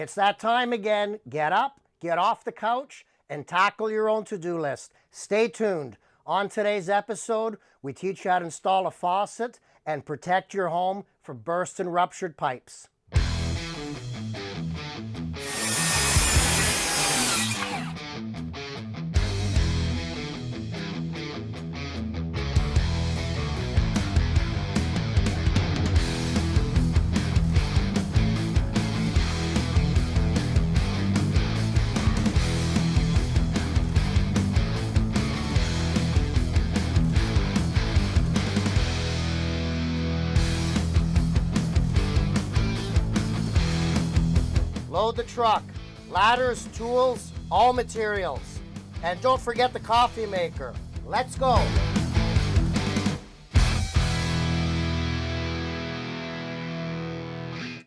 It's that time again. Get up, get off the couch, and tackle your own to-do list. Stay tuned. On today's episode, we teach you how to install a faucet and protect your home from burst and ruptured pipes. Load the truck, ladders, tools, all materials. And don't forget the coffee maker. Let's go.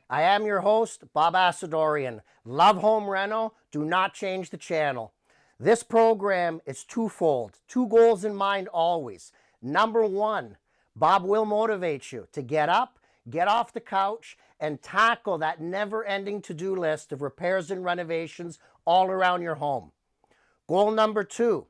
I am your host, Bob Assadourian. Love home reno, do not change the channel. This program is twofold, two goals in mind always. Number one, Bob will motivate you to get up, get off the couch, and tackle that never-ending to-do list of repairs and renovations all around your home. Goal number two,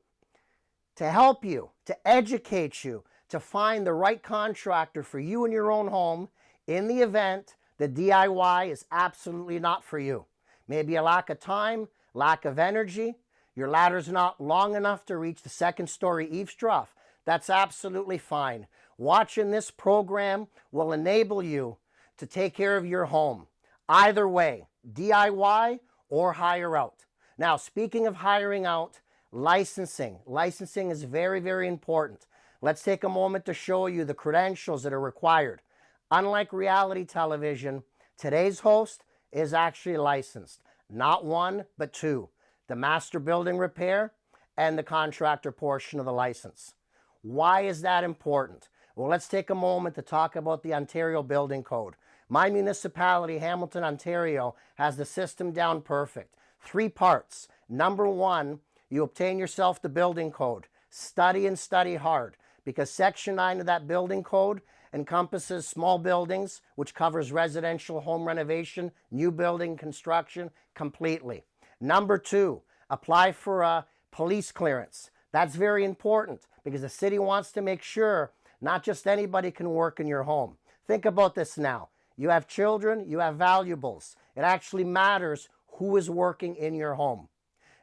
to help you, to educate you, to find the right contractor for you in your own home in the event the DIY is absolutely not for you. Maybe a lack of time, lack of energy, your ladder's not long enough to reach the second-story eaves trough. That's absolutely fine. Watching this program will enable you to take care of your home. Either way, DIY or hire out. Now, speaking of hiring out, licensing. Licensing is very, very important. Let's take a moment to show you the credentials that are required. Unlike reality television, today's host is actually licensed. Not one, but two. The master building repair and the contractor portion of the license. Why is that important? Well, let's take a moment to talk about the Ontario Building Code. My municipality, Hamilton, Ontario, has the system down perfect. 3 parts. Number one, you obtain yourself the building code. Study and study hard, because Section 9 of that building code encompasses small buildings, which covers residential home renovation, new building construction completely. Number two, apply for a police clearance. That's very important because the city wants to make sure not just anybody can work in your home. Think about this now. You have children, you have valuables. It actually matters who is working in your home.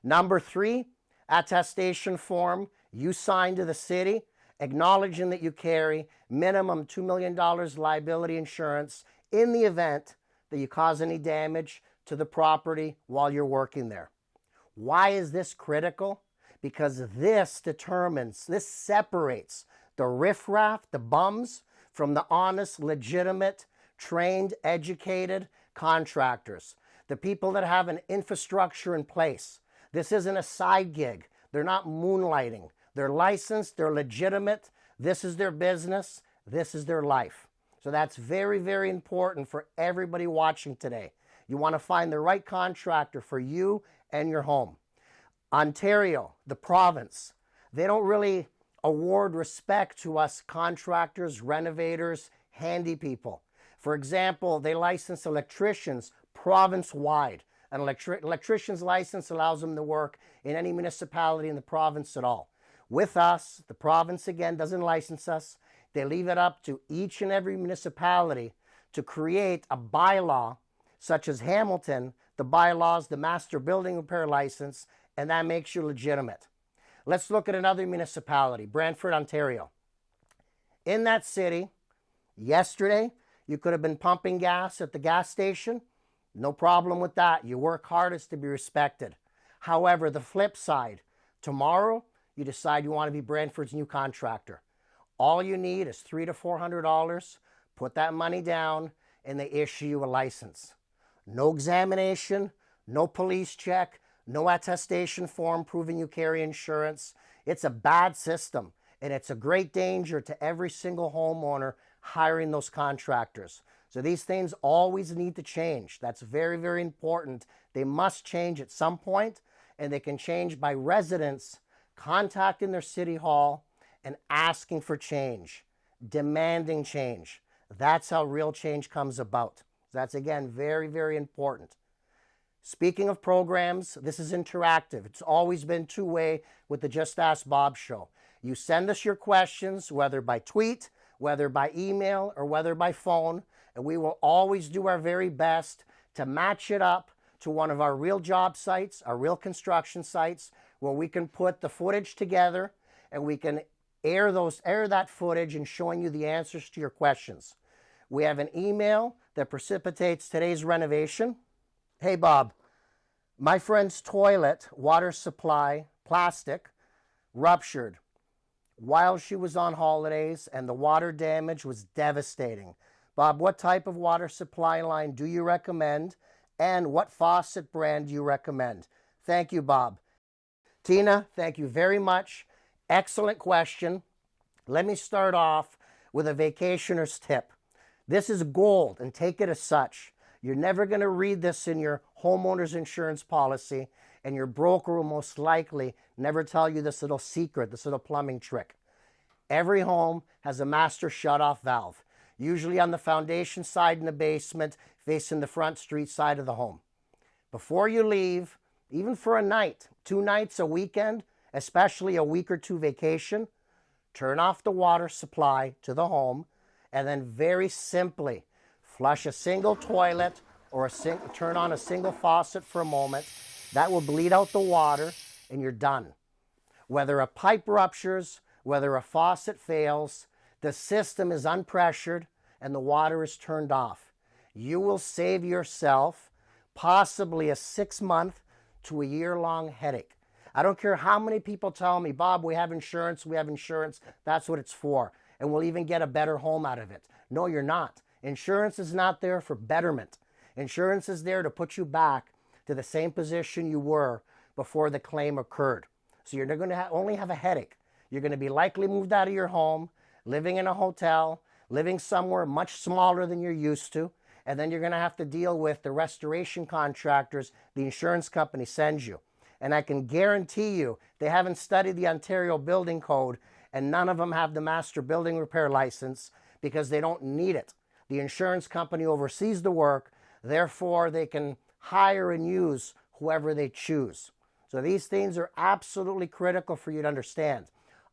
Number three, attestation form you sign to the city, acknowledging that you carry minimum $2 million liability insurance in the event that you cause any damage to the property while you're working there. Why is this critical? Because this separates the riffraff, the bums, from the honest, legitimate, trained, educated contractors. The people that have an infrastructure in place. This isn't a side gig. They're not moonlighting. They're licensed, they're legitimate. This is their business. This is their life. So that's very, very important for everybody watching today. You want to find the right contractor for you and your home. Ontario, the province, they don't really award respect to us contractors, renovators, handy people. For example, they license electricians province-wide. An electrician's license allows them to work in any municipality in the province at all. With us, the province, again, doesn't license us. They leave it up to each and every municipality to create a bylaw, such as Hamilton, the bylaws, the master building repair license, and that makes you legitimate. Let's look at another municipality, Brantford, Ontario. In that city, yesterday, you could have been pumping gas at the gas station. No problem with that. You work hardest to be respected. However, the flip side, tomorrow, you decide you want to be Brantford's new contractor. All you need is $300 to $400. Put that money down, and they issue you a license. No examination, no police check, no attestation form proving you carry insurance. It's a bad system, and it's a great danger to every single homeowner hiring those contractors. So these things always need to change. That's very, very important. They must change at some point, and they can change by residents contacting their city hall and asking for change, demanding change. That's how real change comes about. That's, again, very, very important. Speaking of programs, this is interactive. It's always been two-way with the Just Ask Bob show. You send us your questions, whether by tweet, whether by email, or whether by phone, and we will always do our very best to match it up to one of our real job sites, our real construction sites, where we can put the footage together and we can air that footage and showing you the answers to your questions. We have an email that precipitates today's renovation. Hey, Bob, my friend's toilet water supply, plastic, ruptured while she was on holidays, and the water damage was devastating. Bob, what type of water supply line do you recommend, and what faucet brand do you recommend? Thank you, Bob. Tina, thank you very much. Excellent question. Let me start off with a vacationer's tip. This is gold, and take it as such. You're never going to read this in your homeowner's insurance policy, and your broker will most likely never tell you this little secret, this little plumbing trick. Every home has a master shutoff valve, usually on the foundation side in the basement, facing the front street side of the home. Before you leave, even for a night, 2 nights, a weekend, especially a week or 2 vacation, turn off the water supply to the home, and then very simply flush a single toilet or turn on a single faucet for a moment. That will bleed out the water and you're done. Whether a pipe ruptures, whether a faucet fails, the system is unpressured and the water is turned off. You will save yourself possibly a 6-month to a year-long headache. I don't care how many people tell me, Bob, we have insurance, that's what it's for, and we'll even get a better home out of it. No, you're not. Insurance is not there for betterment. Insurance is there to put you back to the same position you were before the claim occurred. So you're going to only have a headache. You're going to be likely moved out of your home, living in a hotel, living somewhere much smaller than you're used to, and then you're going to have to deal with the restoration contractors the insurance company sends you. And I can guarantee you they haven't studied the Ontario Building Code, and none of them have the Master Building Repair License because they don't need it. The insurance company oversees the work, therefore they can hire and use whoever they choose. So these things are absolutely critical for you to understand.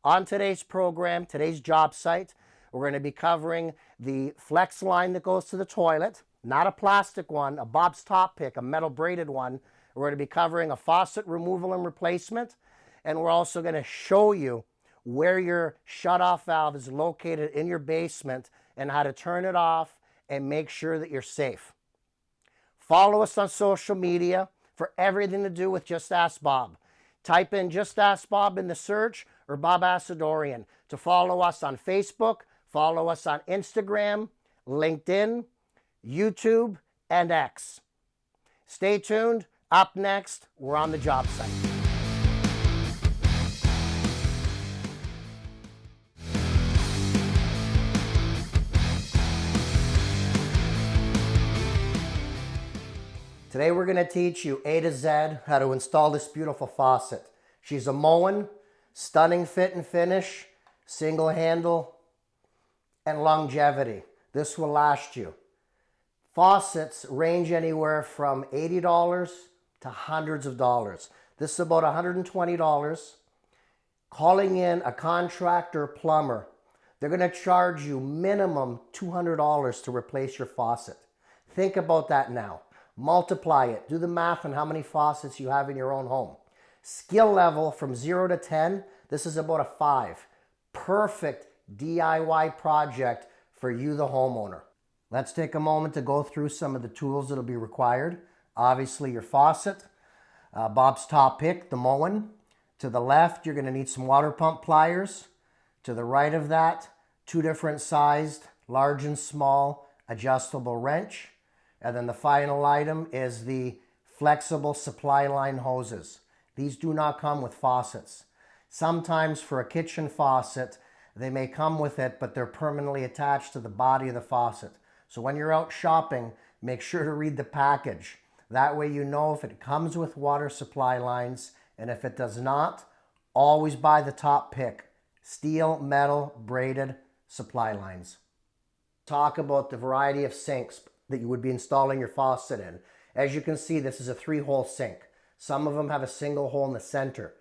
On today's program, today's job site, we're going to be covering the flex line that goes to the toilet, not a plastic one, a Bob's Top Pick, a metal braided one. We're going to be covering a faucet removal and replacement, and we're also going to show you where your shutoff valve is located in your basement and how to turn it off and make sure that you're safe. Follow us on social media for everything to do with Just Ask Bob. Type in Just Ask Bob in the search or Bob Assadourian to follow us on Facebook, follow us on Instagram, LinkedIn, YouTube, and X. Stay tuned. Up next, we're on the job site. Today we're going to teach you A to Z how to install this beautiful faucet. She's a Moen, stunning fit and finish, single handle, and longevity. This will last you. Faucets range anywhere from $80 to hundreds of dollars. This is about $120. Calling in a contractor plumber, they're going to charge you minimum $200 to replace your faucet. Think about that now. Multiply it. Do the math on how many faucets you have in your own home. Skill level from 0 to 10, this is about a 5. Perfect DIY project for you, the homeowner. Let's take a moment to go through some of the tools that will be required. Obviously your faucet, Bob's Top Pick, the Moen. To the left, you're going to need some water pump pliers. To the right of that, 2 different sized, large and small, adjustable wrench. And then the final item is the flexible supply line hoses. These do not come with faucets. Sometimes for a kitchen faucet, they may come with it, but they're permanently attached to the body of the faucet. So when you're out shopping, make sure to read the package. That way you know if it comes with water supply lines, and if it does not, always buy the Top Pick. Steel, metal, braided supply lines. Talk about the variety of sinks that you would be installing your faucet in. As you can see, this is a 3-hole sink. Some of them have a single hole in the center.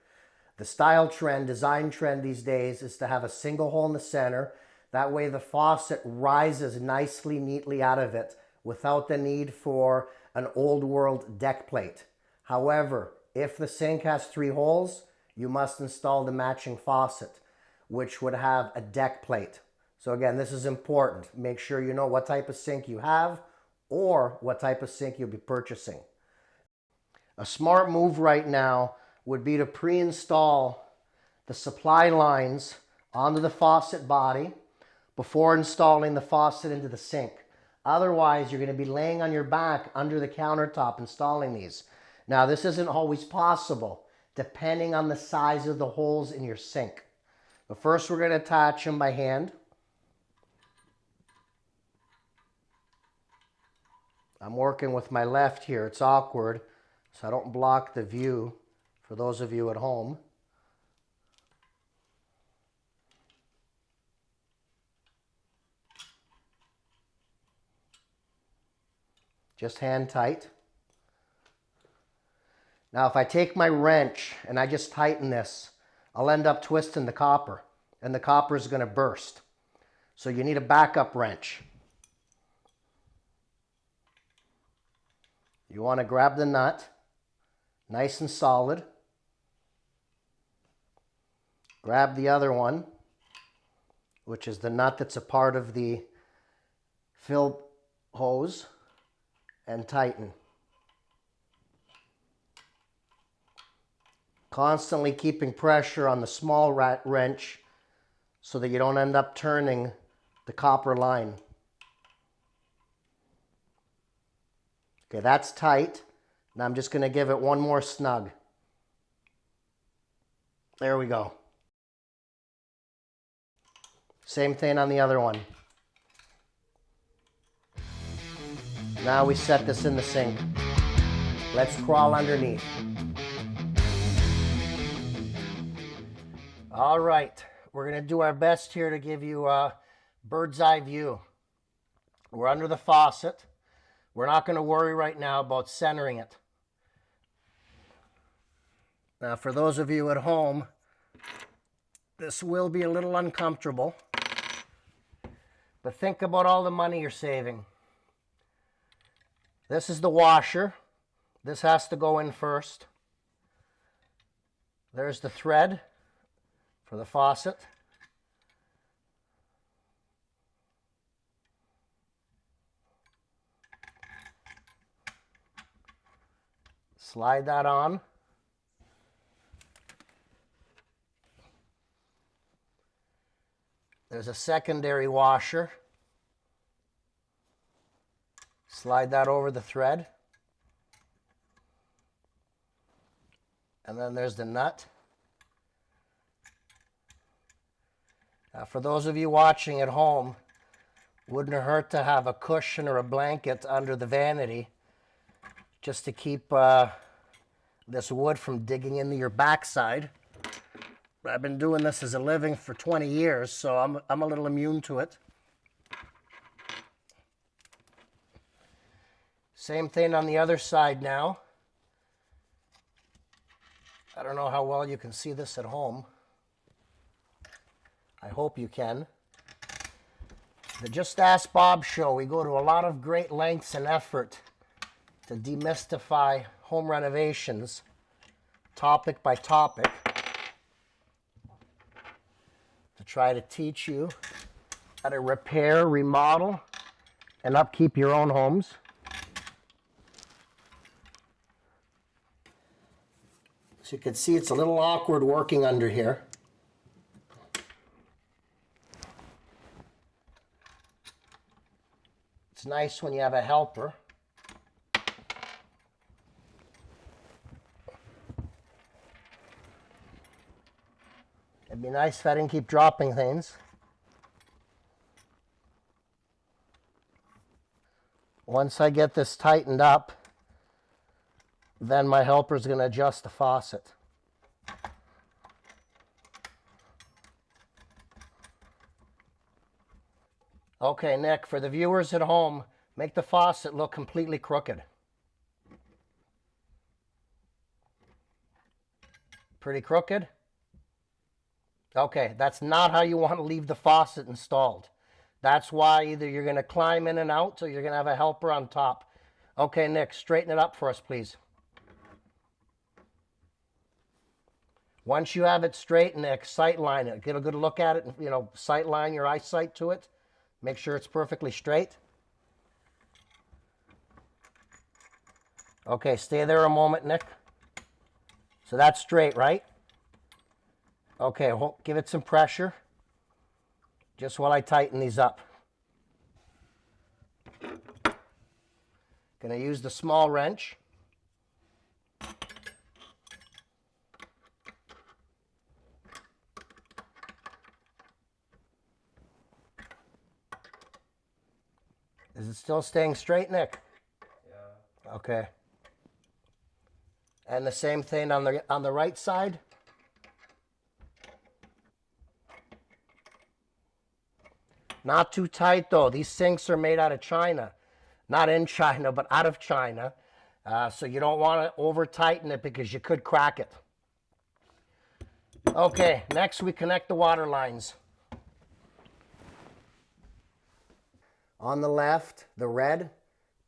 The style trend, design trend these days is to have a single hole in the center. That way the faucet rises nicely, neatly out of it without the need for an old world deck plate. However, if the sink has 3 holes, you must install the matching faucet, which would have a deck plate. So again, this is important. Make sure you know what type of sink you have or what type of sink you'll be purchasing. A smart move right now would be to pre-install the supply lines onto the faucet body before installing the faucet into the sink. Otherwise, you're going to be laying on your back under the countertop installing these. Now, this isn't always possible, depending on the size of the holes in your sink. But first, we're going to attach them by hand. I'm working with my left here. It's awkward, so I don't block the view for those of you at home. Just hand tight. Now, if I take my wrench and I just tighten this, I'll end up twisting the copper, and the copper is going to burst. So you need a backup wrench. You want to grab the nut, nice and solid. Grab the other one, which is the nut that's a part of the fill hose, and tighten. Constantly keeping pressure on the small wrench so that you don't end up turning the copper line. Okay, that's tight. Now I'm just going to give it one more snug. There we go. Same thing on the other one. Now we set this in the sink. Let's crawl underneath. All right, we're going to do our best here to give you a bird's eye view. We're under the faucet. We're not going to worry right now about centering it. Now, for those of you at home, this will be a little uncomfortable, but think about all the money you're saving. This is the washer. This has to go in first. There's the thread for the faucet. Slide that on. There's a secondary washer. Slide that over the thread. And then there's the nut. Now, for those of you watching at home, wouldn't it hurt to have a cushion or a blanket under the vanity just to keep this wood from digging into your backside? I've been doing this as a living for 20 years, so I'm a little immune to it. Same thing on the other side now. I don't know how well you can see this at home. I hope you can. The Just Ask Bob show, we go to a lot of great lengths and effort to demystify home renovations, topic by topic, to try to teach you how to repair, remodel, and upkeep your own homes. So you can see it's a little awkward working under here. It's nice when you have a helper. It'd be nice if I didn't keep dropping things. Once I get this tightened up, then my helper's going to adjust the faucet. Okay, Nick, for the viewers at home, make the faucet look completely crooked. Pretty crooked? Okay, that's not how you want to leave the faucet installed. That's why either you're going to climb in and out or you're going to have a helper on top. Okay, Nick, straighten it up for us, please. Once you have it straight, Nick, sight line it. Get a good look at it and, sight line your eyesight to it. Make sure it's perfectly straight. Okay, stay there a moment, Nick. So that's straight, right? Okay, give it some pressure just while I tighten these up. Gonna use the small wrench. Is it still staying straight, Nick? Yeah. Okay. And the same thing on the right side. Not too tight though. These sinks are made out of China. Not in China, but out of China. So you don't want to over tighten it because you could crack it. Okay, next we connect the water lines. On the left, the red,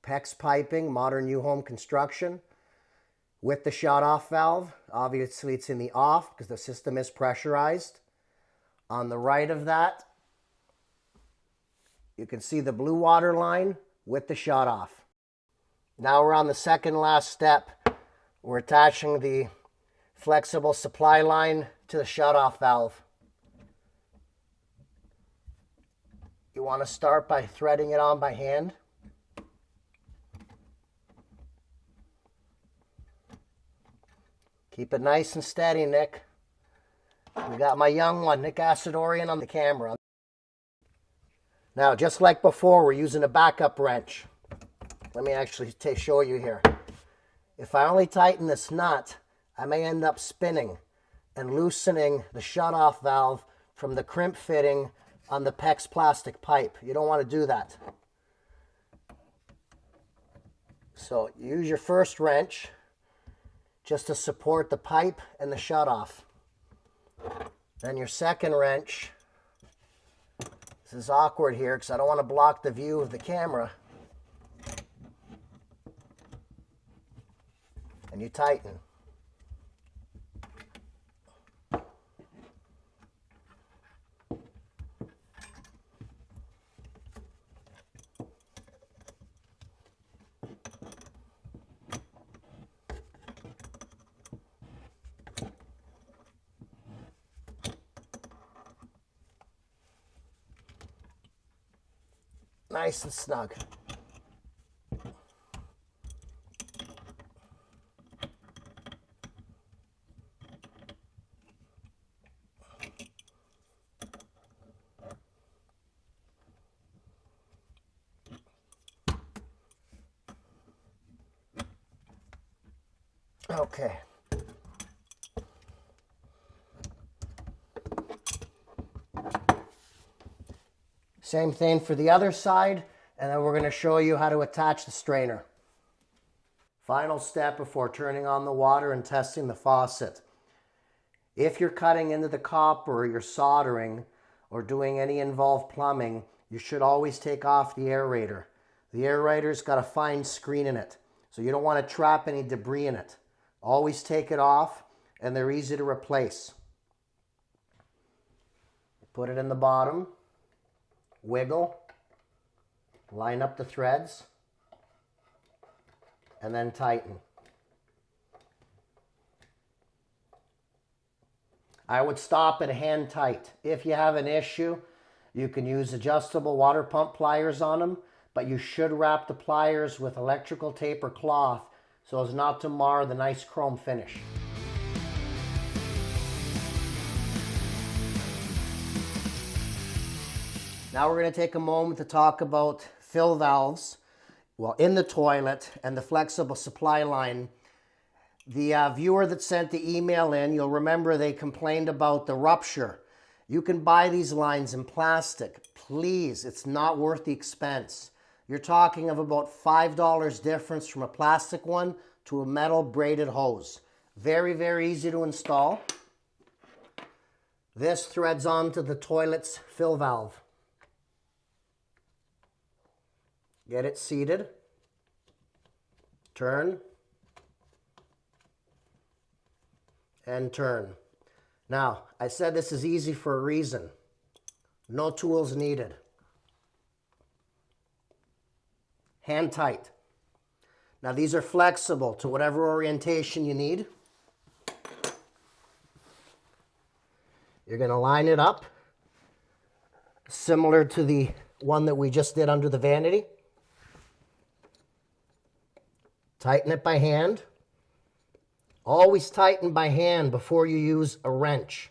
PEX piping, modern new home construction. With the shut-off valve, obviously it's in the off because the system is pressurized. On the right of that, you can see the blue water line with the shut-off. Now we're on the second last step. We're attaching the flexible supply line to the shut-off valve. You want to start by threading it on by hand. Keep it nice and steady, Nick. We got my young one, Nick Assadourian, on the camera. Now, just like before, we're using a backup wrench. Let me actually show you here. If I only tighten this nut, I may end up spinning and loosening the shut-off valve from the crimp fitting on the PEX plastic pipe. You don't want to do that. So use your first wrench just to support the pipe and the shut-off. Then your second wrench, this is awkward here because I don't want to block the view of the camera. And you tighten. Nice and snug. Okay. Same thing for the other side, and then we're going to show you how to attach the strainer. Final step before turning on the water and testing the faucet. If you're cutting into the copper, or you're soldering, or doing any involved plumbing, you should always take off the aerator. The aerator's got a fine screen in it, so you don't want to trap any debris in it. Always take it off, and they're easy to replace. Put it in the bottom. Wiggle, line up the threads, and then tighten. I would stop at hand tight. If you have an issue, you can use adjustable water pump pliers on them, but you should wrap the pliers with electrical tape or cloth so as not to mar the nice chrome finish. Now we're going to take a moment to talk about fill valves, in the toilet and the flexible supply line. The viewer that sent the email in, you'll remember they complained about the rupture. You can buy these lines in plastic. Please, it's not worth the expense. You're talking of about $5 difference from a plastic one to a metal braided hose. Very, very easy to install. This threads onto the toilet's fill valve. Get it seated. Turn. And turn. Now, I said this is easy for a reason. No tools needed. Hand tight. Now these are flexible to whatever orientation you need. You're going to line it up similar to the one that we just did under the vanity. Tighten it by hand. Always tighten by hand before you use a wrench.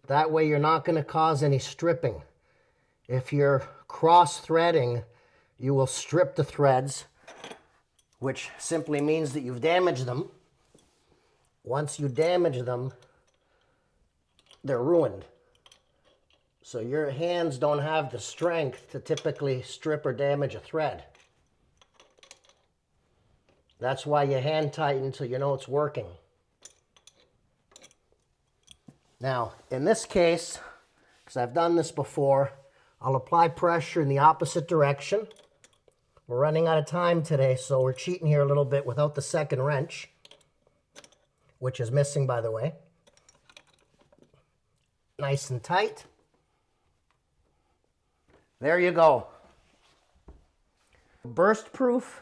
That way you're not going to cause any stripping. If you're cross-threading, you will strip the threads, which simply means that you've damaged them. Once you damage them, they're ruined. So your hands don't have the strength to typically strip or damage a thread. That's why you hand tighten so you know it's working. Now, in this case, because I've done this before, I'll apply pressure in the opposite direction. We're running out of time today, so we're cheating here a little bit without the second wrench, which is missing, by the way. Nice and tight. There you go. Burst proof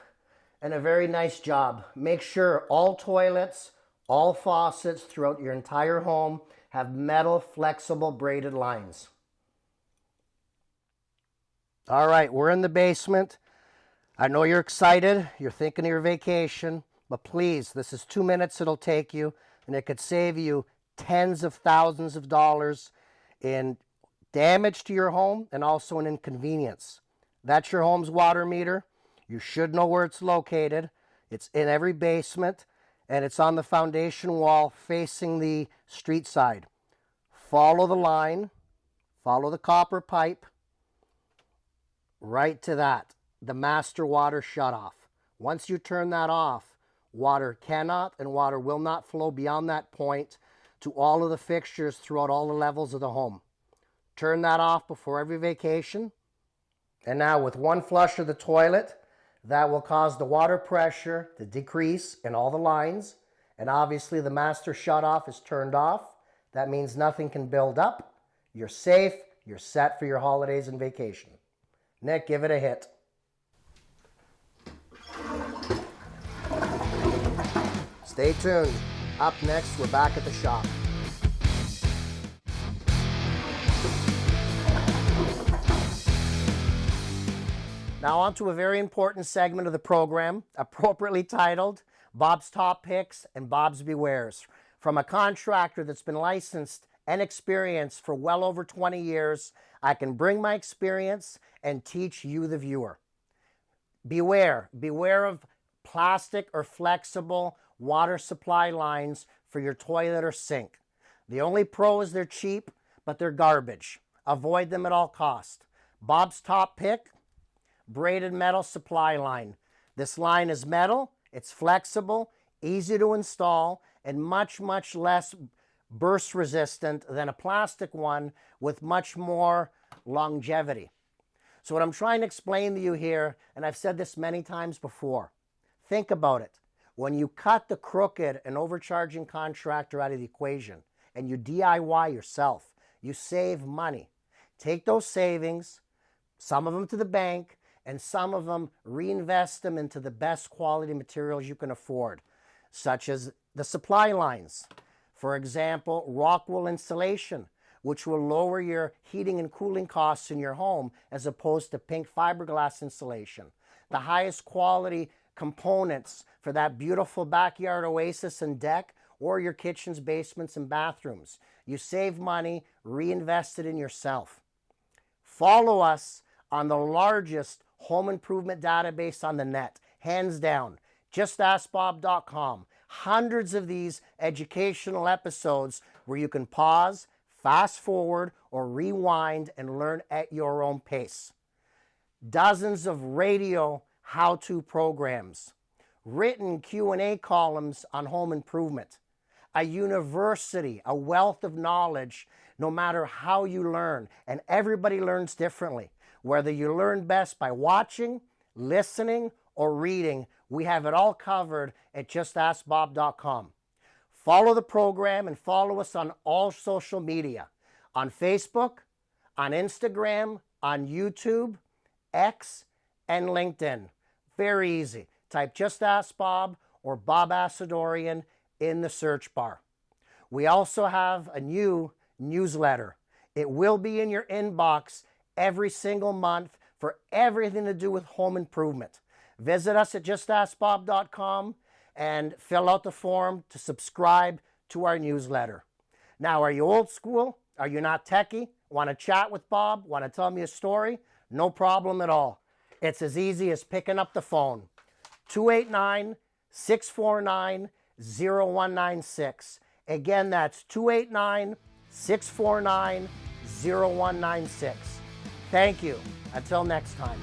and a very nice job. Make sure all toilets, all faucets throughout your entire home have metal flexible braided lines. All right, we're in the basement. I know you're excited. You're thinking of your vacation, but please, this is 2 minutes it'll take you, and it could save you tens of thousands of dollars in damage to your home and also an inconvenience. That's your home's water meter. You should know where it's located. It's in every basement, and it's on the foundation wall facing the street side. Follow the line, follow the copper pipe, right to that, the master water shutoff. Once you turn that off, water cannot and water will not flow beyond that point to all of the fixtures throughout all the levels of the home. Turn that off before every vacation. And now with one flush of the toilet, that will cause the water pressure to decrease in all the lines. And obviously the master shutoff is turned off. That means nothing can build up. You're safe. You're set for your holidays and vacation. Nick, give it a hit. Stay tuned. Up next, we're back at the shop. Now on to a very important segment of the program, appropriately titled Bob's Top Picks and Bob's Bewares. From a contractor that's been licensed and experienced for well over 20 years, I can bring my experience and teach you, the viewer. Beware of plastic or flexible water supply lines for your toilet or sink. The only pro is they're cheap, but they're garbage. Avoid them at all costs. Bob's top pick, braided metal supply line. This line is metal, it's flexible, easy to install, and much, much less burst resistant than a plastic one with much more longevity. So what I'm trying to explain to you here, and I've said this many times before, think about it. When you cut the crooked and overcharging contractor out of the equation and you DIY yourself, you save money. Take those savings, some of them to the bank, and some of them reinvest them into the best quality materials you can afford, such as the supply lines. For example, rock wool insulation, which will lower your heating and cooling costs in your home as opposed to pink fiberglass insulation. The highest quality components for that beautiful backyard oasis and deck, or your kitchens, basements, and bathrooms. You save money, reinvest it in yourself. Follow us on the largest home improvement database on the net, hands down, justaskbob.com. Hundreds of these educational episodes where you can pause, fast forward, or rewind and learn at your own pace. Dozens of radio how-to programs, written Q&A columns on home improvement, a university, a wealth of knowledge, no matter how you learn. And everybody learns differently. Whether you learn best by watching, listening, or reading, we have it all covered at justaskbob.com. Follow the program and follow us on all social media, on Facebook, on Instagram, on YouTube, X, and LinkedIn. Very easy. Type Just Ask Bob or Bob Assadourian in the search bar. We also have a new newsletter. It will be in your inbox every single month for everything to do with home improvement. Visit us at justaskbob.com and fill out the form to subscribe to our newsletter. Now, are you old school? Are you not techie? Want to chat with Bob? Want to tell me a story? No problem at all. It's as easy as picking up the phone. 289-649-0196. Again, that's 289-649-0196. Thank you. Until next time.